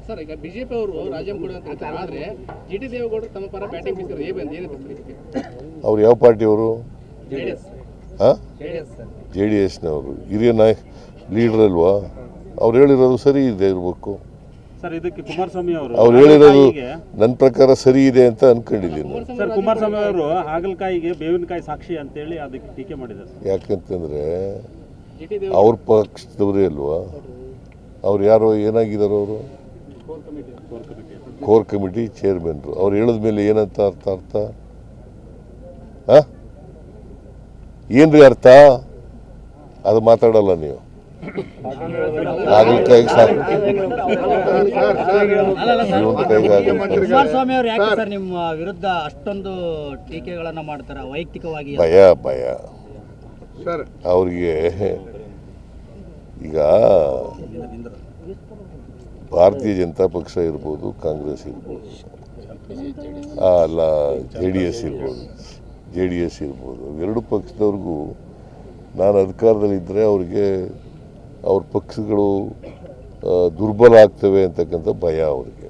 Sir ಈಗ BJP ಅವರು ರಾಜೀನಾಮೆ ಕೊಡುವಂತ ಆದ್ರೆ ಜಿಟಿ ದೇವೇಗೌಡರು ತಮ್ಮ ಪರ ಬ್ಯಾಟಿಂಗ್ ಬೀಸಿದ್ರು ಅವ್ರು ಯಾವ ಪಾರ್ಟಿಯವರು? ಜೆಡಿಎಸ್ ನವರು ಹಿರಿಯ ಲೀಡರ್ ಅಲ್ವಾ? ಅವ್ರು ಹೇಳಿರೋದು ಸರಿ ಇದೆ ಇರಬೇಕು. ಅವ್ರು ಹೇಳಿರೋದು ನನ್ನ ಪ್ರಕಾರ ಸರಿ ಇದೆ ಅಂತ ಅನ್ಕೊಂಡಿದ್ದೀನಿ. ಸರ್, ಕುಮಾರಸ್ವಾಮಿ ಅವರು ಹಾಗಲಕಾಯಿಗೆ ಬೇವಿನಕಾಯಿ ಸಾಕ್ಷಿ ಅಂತೇಳಿ ಅದಕ್ಕೆ ಟೀಕೆ ಮಾಡಿದ್ದಾರೆ. ಯಾಕಂತಂದ್ರೆ ಅವ್ರ ಪಕ್ಷದವರೇ ಅಲ್ವಾ? ಅವ್ರು ಯಾರೋ ಏನಾಗಿದ್ದಾರೋ ಅವರು ಕೋರ್ ಕಮಿಟಿ ಚೇರ್ಮನ್ರು. ಅವ್ರು ಹೇಳಿದ ಮೇಲೆ ಏನಂತ ಅರ್ಥ ಏನ್ರಿ ಅರ್ಥ? ಅದು ಮಾತಾಡಲ್ಲ ನೀವು. ಕುಮಾರಸ್ವಾಮಿ ಅವರು ಯಾಕೆ ಸರ್ ನಿಮ್ಮ ವಿರುದ್ಧ ಅಷ್ಟೊಂದು ಟೀಕೆಗಳನ್ನ ಮಾಡ್ತಾರೆ ವೈಯಕ್ತಿಕವಾಗಿ? ಭಯ ಅವ್ರಿಗೆ. ಈಗ ಭಾರತೀಯ ಜನತಾ ಪಕ್ಷ ಇರ್ಬೋದು, ಕಾಂಗ್ರೆಸ್ ಇರ್ಬೋದು, ಅಲ್ಲ ಜೆ ಡಿ ಎಸ್ ಇರ್ಬೋದು, ಎರಡು ಪಕ್ಷದವ್ರಿಗೂ ನಾನು ಅಧಿಕಾರದಲ್ಲಿದ್ದರೆ ಅವ್ರಿಗೆ ಅವ್ರ ಪಕ್ಷಗಳು ದುರ್ಬಲ ಆಗ್ತವೆ ಅಂತಕ್ಕಂಥ ಭಯ ಅವ್ರಿಗೆ.